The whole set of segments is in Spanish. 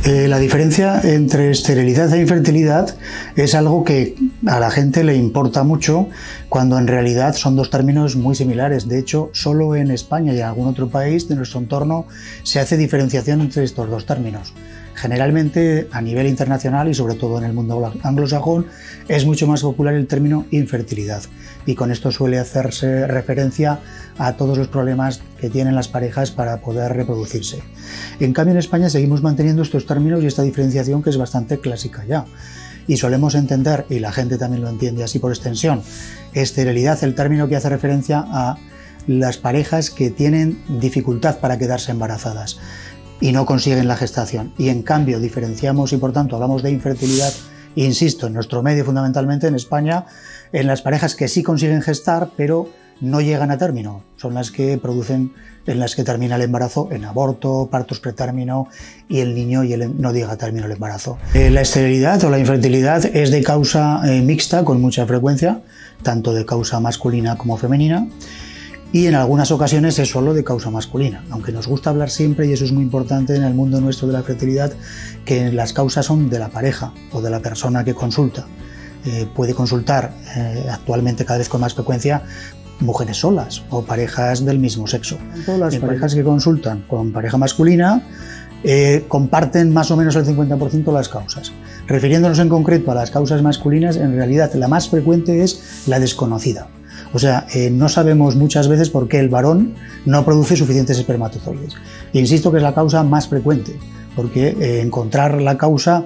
La diferencia entre esterilidad e infertilidad es algo que a la gente le importa mucho cuando en realidad son dos términos muy similares. De hecho, solo en España y en algún otro país de nuestro entorno se hace diferenciación entre estos dos términos. Generalmente, a nivel internacional y sobre todo en el mundo anglosajón, es mucho más popular el término infertilidad, y con esto suele hacerse referencia a todos los problemas que tienen las parejas para poder reproducirse. En cambio, en España seguimos manteniendo estos términos y esta diferenciación, que es bastante clásica ya. Y solemos entender, y la gente también lo entiende así por extensión, esterilidad, el término que hace referencia a las parejas que tienen dificultad para quedarse embarazadas y no consiguen la gestación. Y en cambio diferenciamos y por tanto hablamos de infertilidad, insisto, en nuestro medio fundamentalmente en España, en las parejas que sí consiguen gestar pero no llegan a término. Son las que producen, en las que termina el embarazo en aborto, partos pretérmino y el niño no llega a término el embarazo. La esterilidad o la infertilidad es de causa mixta con mucha frecuencia, tanto de causa masculina como femenina, y en algunas ocasiones es solo de causa masculina, aunque nos gusta hablar siempre, y eso es muy importante en el mundo nuestro de la fertilidad, que las causas son de la pareja o de la persona que consulta. Puede consultar actualmente cada vez con más frecuencia mujeres solas o parejas del mismo sexo. Las parejas que consultan con pareja masculina comparten más o menos el 50% las causas. Refiriéndonos en concreto a las causas masculinas, en realidad la más frecuente es la desconocida. O sea, no sabemos muchas veces por qué el varón no produce suficientes espermatozoides. Insisto que es la causa más frecuente, porque encontrar la causa,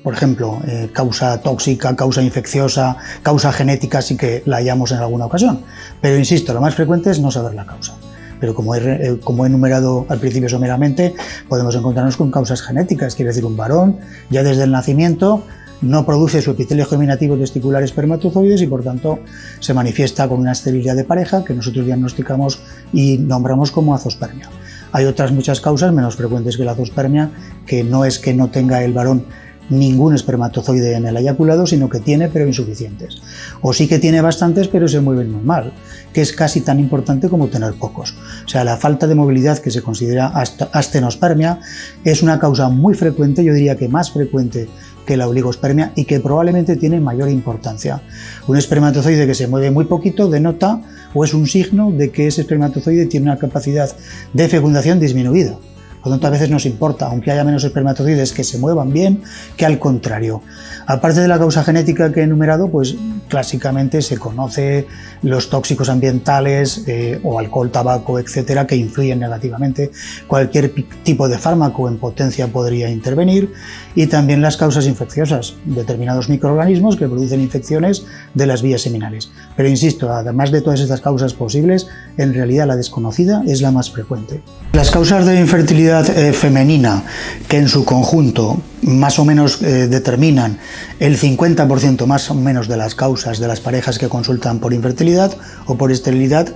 por ejemplo, causa tóxica, causa infecciosa, causa genética, sí que la hallamos en alguna ocasión. Pero insisto, lo más frecuente es no saber la causa. Pero como he enumerado al principio someramente, podemos encontrarnos con causas genéticas, quiere decir un varón ya desde el nacimiento no produce su epitelio germinativo testicular espermatozoides y por tanto se manifiesta con una esterilidad de pareja que nosotros diagnosticamos y nombramos como azospermia. Hay otras muchas causas menos frecuentes que la azospermia, que no es que no tenga el varón ningún espermatozoide en el eyaculado, sino que tiene pero insuficientes. O sí que tiene bastantes pero se mueven muy mal, que es casi tan importante como tener pocos. O sea, la falta de movilidad, que se considera astenospermia, es una causa muy frecuente, yo diría que más frecuente que la oligospermia, y que probablemente tiene mayor importancia. Un espermatozoide que se mueve muy poquito denota o es un signo de que ese espermatozoide tiene una capacidad de fecundación disminuida. Por lo tanto, a veces nos importa, aunque haya menos espermatozoides, que se muevan bien, que al contrario. Aparte de la causa genética que he enumerado, pues clásicamente se conoce los tóxicos ambientales o alcohol, tabaco, etcétera, que influyen negativamente. Cualquier tipo de fármaco en potencia podría intervenir, y también las causas infecciosas, determinados microorganismos que producen infecciones de las vías seminales. Pero insisto, además de todas estas causas posibles, en realidad la desconocida es la más frecuente. Las causas de infertilidad femenina, que en su conjunto más o menos determinan el 50% más o menos de las causas de las parejas que consultan por infertilidad o por esterilidad,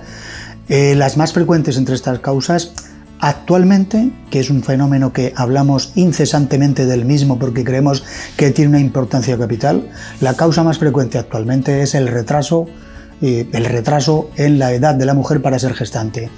las más frecuentes entre estas causas actualmente, que es un fenómeno que hablamos incesantemente del mismo porque creemos que tiene una importancia capital, la causa más frecuente actualmente es el retraso en la edad de la mujer para ser gestante.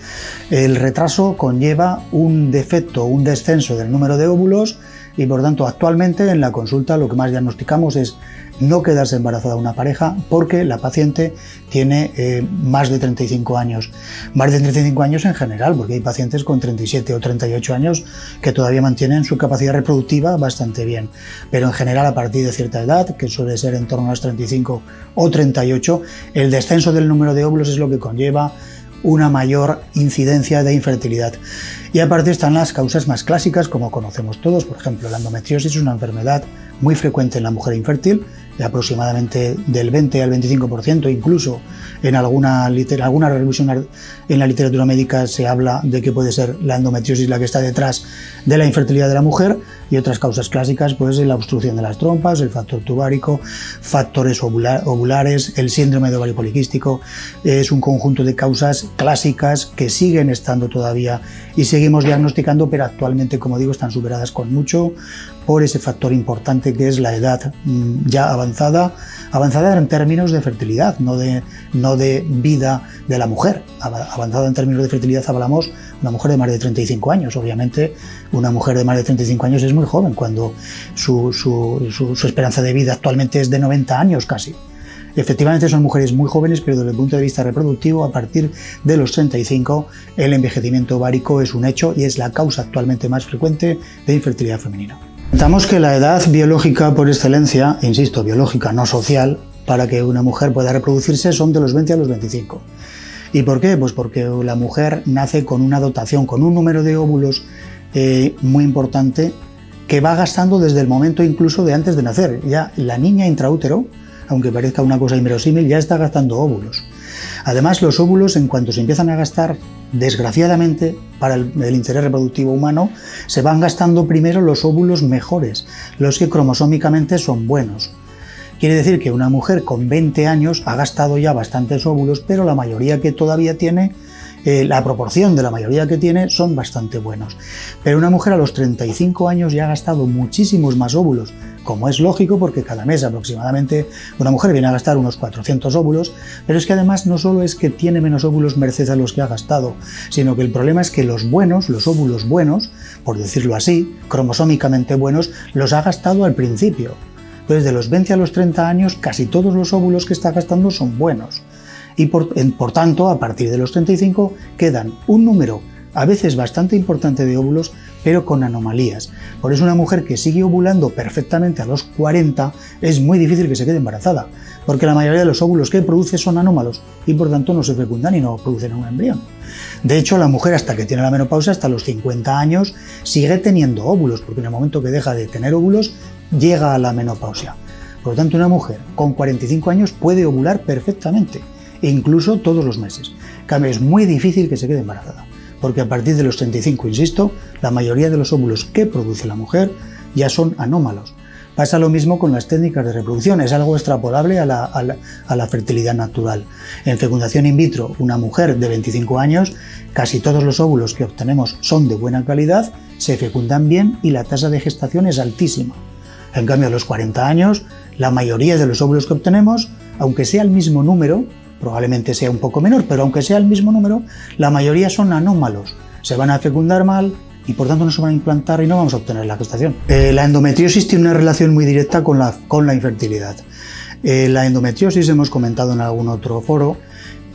El retraso conlleva un defecto, un descenso del número de óvulos, y por tanto actualmente en la consulta lo que más diagnosticamos es no quedarse embarazada una pareja porque la paciente tiene más de 35 años. Más de 35 años en general, porque hay pacientes con 37 o 38 años que todavía mantienen su capacidad reproductiva bastante bien. Pero en general, a partir de cierta edad, que suele ser en torno a los 35 o 38, el descenso del número de óvulos es lo que conlleva una mayor incidencia de infertilidad. Y aparte están las causas más clásicas, como conocemos todos. Por ejemplo, la endometriosis es una enfermedad muy frecuente en la mujer infértil, de aproximadamente del 20 al 25%, incluso en alguna revisión en la literatura médica se habla de que puede ser la endometriosis la que está detrás de la infertilidad de la mujer. Y otras causas clásicas, pues la obstrucción de las trompas, el factor tubárico, factores ovulares, el síndrome de ovario poliquístico. Es un conjunto de causas clásicas que siguen estando todavía y seguimos diagnosticando, pero actualmente, como digo, están superadas con mucho por ese factor importante que es la edad ya avanzada en términos de fertilidad, no de vida de la mujer. Avanzada en términos de fertilidad hablamos de una mujer de más de 35 años. Obviamente, una mujer de más de 35 años es muy joven, cuando su esperanza de vida actualmente es de 90 años casi. Efectivamente son mujeres muy jóvenes, pero desde el punto de vista reproductivo, a partir de los 35, el envejecimiento ovárico es un hecho y es la causa actualmente más frecuente de infertilidad femenina. Comentamos que la edad biológica por excelencia, insisto, biológica, no social, para que una mujer pueda reproducirse son de los 20 a los 25. ¿Y por qué? Pues porque la mujer nace con una dotación, con un número de óvulos muy importante que va gastando desde el momento incluso de antes de nacer. Ya la niña intraútero, aunque parezca una cosa inverosímil, ya está gastando óvulos. Además, los óvulos, en cuanto se empiezan a gastar, desgraciadamente, para el interés reproductivo humano, se van gastando primero los óvulos mejores, los que cromosómicamente son buenos. Quiere decir que una mujer con 20 años ha gastado ya bastantes óvulos, pero la mayoría que todavía tiene, la proporción de la mayoría que tiene son bastante buenos. Pero una mujer a los 35 años ya ha gastado muchísimos más óvulos, como es lógico, porque cada mes aproximadamente una mujer viene a gastar unos 400 óvulos, pero es que además no solo es que tiene menos óvulos merced a los que ha gastado, sino que el problema es que los buenos, los óvulos buenos, por decirlo así, cromosómicamente buenos, los ha gastado al principio. Entonces, de los 20 a los 30 años, casi todos los óvulos que está gastando son buenos. Y por tanto, a partir de los 35 quedan un número a veces bastante importante de óvulos, pero con anomalías. Por eso una mujer que sigue ovulando perfectamente a los 40 es muy difícil que se quede embarazada, porque la mayoría de los óvulos que produce son anómalos y por tanto no se fecundan y no producen un embrión. De hecho, la mujer hasta que tiene la menopausia, hasta los 50 años, sigue teniendo óvulos, porque en el momento que deja de tener óvulos, llega a la menopausia. Por lo tanto, una mujer con 45 años puede ovular perfectamente, e incluso todos los meses. En cambio, es muy difícil que se quede embarazada, porque a partir de los 35, insisto, la mayoría de los óvulos que produce la mujer ya son anómalos. Pasa lo mismo con las técnicas de reproducción, es algo extrapolable a la fertilidad natural. En fecundación in vitro, una mujer de 25 años, casi todos los óvulos que obtenemos son de buena calidad, se fecundan bien y la tasa de gestación es altísima. En cambio, a los 40 años, la mayoría de los óvulos que obtenemos, aunque sea el mismo número, probablemente sea un poco menor, pero aunque sea el mismo número, la mayoría son anómalos. Se van a fecundar mal y por tanto no se van a implantar y no vamos a obtener la gestación. La endometriosis tiene una relación muy directa con la infertilidad. La endometriosis, hemos comentado en algún otro foro,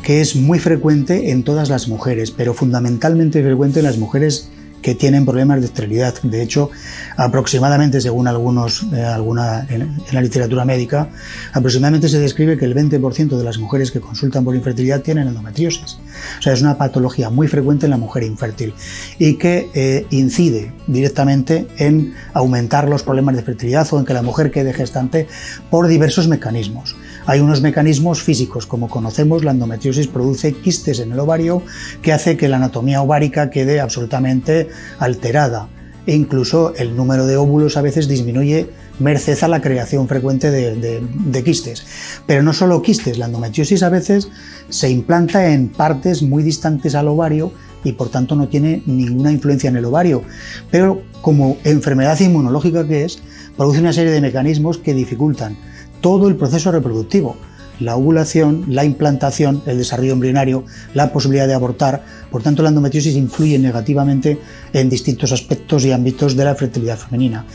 que es muy frecuente en todas las mujeres, pero fundamentalmente frecuente en las mujeres que tienen problemas de esterilidad. De hecho, aproximadamente, según en la literatura médica, aproximadamente se describe que el 20% de las mujeres que consultan por infertilidad tienen endometriosis. O sea, es una patología muy frecuente en la mujer infértil y que incide directamente en aumentar los problemas de fertilidad o en que la mujer quede gestante por diversos mecanismos. Hay unos mecanismos físicos, como conocemos, la endometriosis produce quistes en el ovario que hace que la anatomía ovárica quede absolutamente alterada e incluso el número de óvulos a veces disminuye merced a la creación frecuente de quistes. Pero no solo quistes, la endometriosis a veces se implanta en partes muy distantes al ovario y por tanto no tiene ninguna influencia en el ovario, pero como enfermedad inmunológica que es, produce una serie de mecanismos que dificultan todo el proceso reproductivo, la ovulación, la implantación, el desarrollo embrionario, la posibilidad de abortar. Por tanto, la endometriosis influye negativamente en distintos aspectos y ámbitos de la fertilidad femenina.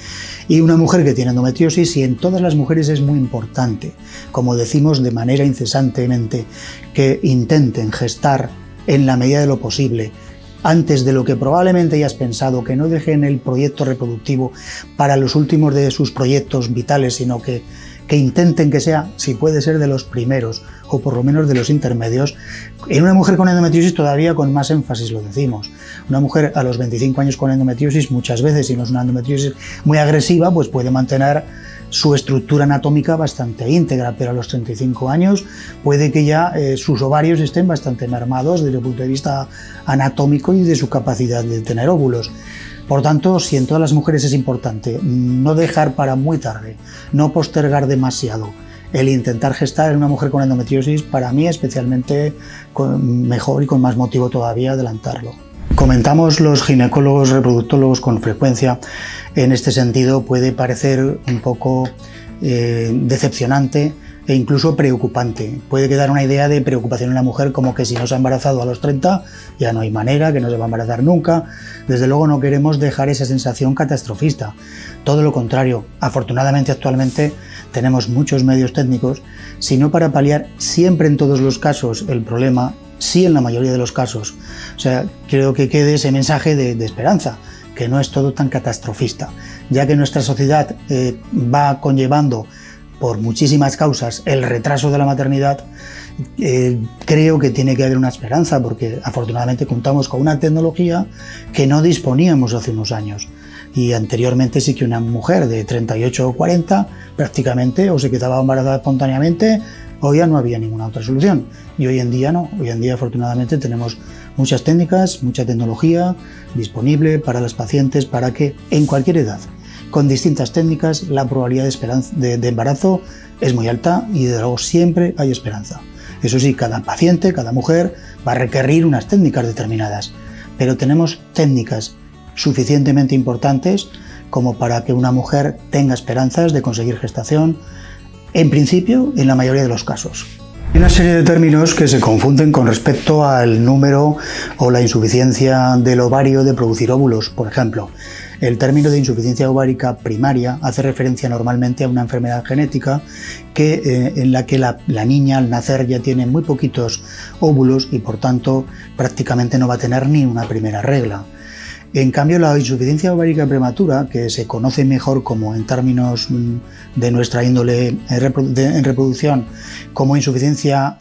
Y una mujer que tiene endometriosis, y en todas las mujeres es muy importante, como decimos de manera incesantemente, que intenten gestar en la medida de lo posible, antes de lo que probablemente hayas pensado, que no dejen el proyecto reproductivo para los últimos de sus proyectos vitales, sino que intenten que sea, si puede ser, de los primeros o por lo menos de los intermedios. En una mujer con endometriosis todavía con más énfasis lo decimos. Una mujer a los 25 años con endometriosis muchas veces, si no es una endometriosis muy agresiva, pues puede mantener su estructura anatómica bastante íntegra, pero a los 35 años puede que ya sus ovarios estén bastante mermados desde el punto de vista anatómico y de su capacidad de tener óvulos. Por tanto, si en todas las mujeres es importante no dejar para muy tarde, no postergar demasiado el intentar gestar en una mujer con endometriosis, para mí especialmente mejor y con más motivo todavía adelantarlo. Comentamos los ginecólogos reproductólogos con frecuencia. En este sentido puede parecer un poco decepcionante e incluso preocupante. Puede quedar una idea de preocupación en la mujer, como que si no se ha embarazado a los 30 ya no hay manera, que no se va a embarazar nunca. Desde luego no queremos dejar esa sensación catastrofista. Todo lo contrario, afortunadamente actualmente tenemos muchos medios técnicos, sino para paliar siempre en todos los casos el problema, sí en la mayoría de los casos. O sea, creo que quede ese mensaje de esperanza, que no es todo tan catastrofista, ya que nuestra sociedad va conllevando por muchísimas causas el retraso de la maternidad. Creo que tiene que haber una esperanza, porque afortunadamente contamos con una tecnología que no disponíamos hace unos años. Y anteriormente sí que una mujer de 38 o 40 prácticamente o se quedaba embarazada espontáneamente o ya no había ninguna otra solución. Y hoy en día no, hoy en día afortunadamente tenemos muchas técnicas, mucha tecnología disponible para las pacientes para que en cualquier edad, con distintas técnicas, la probabilidad de embarazo es muy alta y desde luego siempre hay esperanza. Eso sí, cada paciente, cada mujer va a requerir unas técnicas determinadas, pero tenemos técnicas suficientemente importantes como para que una mujer tenga esperanzas de conseguir gestación, en principio, en la mayoría de los casos. Hay una serie de términos que se confunden con respecto al número o la insuficiencia del ovario de producir óvulos. Por ejemplo, el término de insuficiencia ovárica primaria hace referencia normalmente a una enfermedad genética en la que la niña al nacer ya tiene muy poquitos óvulos y por tanto prácticamente no va a tener ni una primera regla. En cambio, la insuficiencia ovárica prematura, que se conoce mejor como en términos de nuestra índole en reproducción como insuficiencia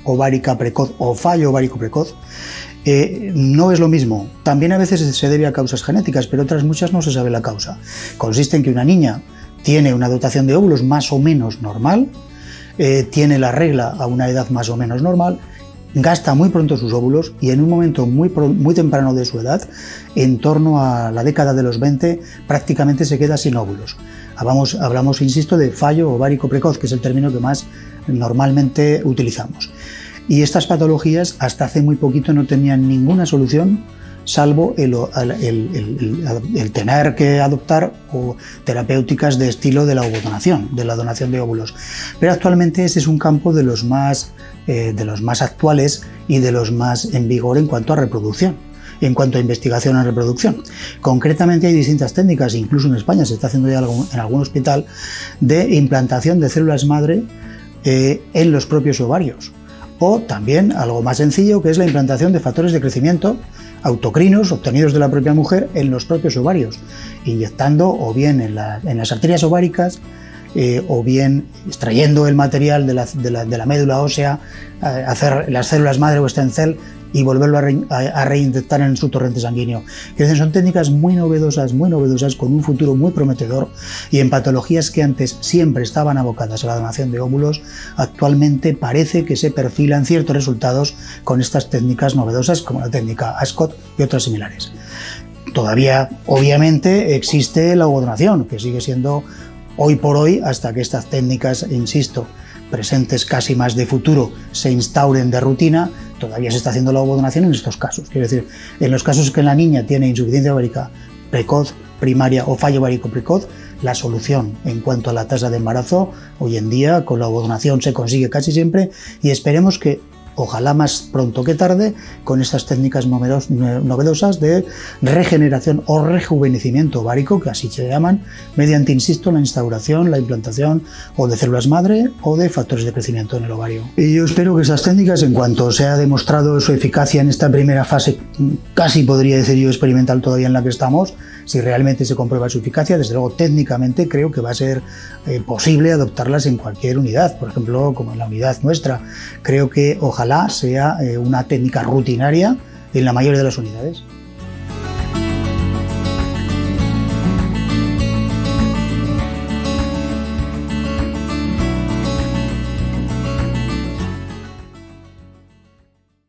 ovárica precoz o fallo ovárico precoz, no es lo mismo. También a veces se debe a causas genéticas, pero otras muchas no se sabe la causa. Consiste en que una niña tiene una dotación de óvulos más o menos normal, tiene la regla a una edad más o menos normal, gasta muy pronto sus óvulos y en un momento muy temprano de su edad, en torno a la década de los 20, prácticamente se queda sin óvulos. Hablamos, insisto, de fallo ovárico precoz, que es el término que más normalmente utilizamos. Y estas patologías hasta hace muy poquito no tenían ninguna solución, salvo el tener que adoptar terapéuticas de estilo de la ovodonación, de la donación de óvulos. Pero actualmente ese es un campo de los más actuales y de los más en vigor en cuanto a reproducción, en cuanto a investigación en reproducción. Concretamente hay distintas técnicas, incluso en España se está haciendo ya en algún hospital, de implantación de células madre en los propios ovarios. O también algo más sencillo, que es la implantación de factores de crecimiento autocrinos obtenidos de la propia mujer en los propios ovarios, inyectando o bien en las arterias ováricas o bien extrayendo el material de la médula ósea, hacer las células madre o stem cell y volverlo a reinyectar en su torrente sanguíneo. Son técnicas muy novedosas, con un futuro muy prometedor, y en patologías que antes siempre estaban abocadas a la donación de óvulos, actualmente parece que se perfilan ciertos resultados con estas técnicas novedosas, como la técnica Ascot y otras similares. Todavía, obviamente, existe la ovodonación, que sigue siendo hoy por hoy, hasta que estas técnicas, insisto, presentes casi más de futuro, se instauren de rutina, todavía se está haciendo la ovodonación en estos casos. Quiero decir, en los casos que la niña tiene insuficiencia ovárica precoz, primaria o fallo ovárico precoz, la solución en cuanto a la tasa de embarazo, hoy en día con la ovodonación se consigue casi siempre, y esperemos que, ojalá más pronto que tarde, con estas técnicas novedosas de regeneración o rejuvenecimiento ovárico, que así se llaman, mediante, insisto, la instauración, la implantación o de células madre o de factores de crecimiento en el ovario. Y yo espero que estas técnicas, en cuanto se ha demostrado su eficacia en esta primera fase, casi podría decir yo experimental todavía en la que estamos, si realmente se comprueba su eficacia, desde luego técnicamente creo que va a ser posible adoptarlas en cualquier unidad, por ejemplo, como en la unidad nuestra. Creo que ojalá sea una técnica rutinaria en la mayoría de las unidades.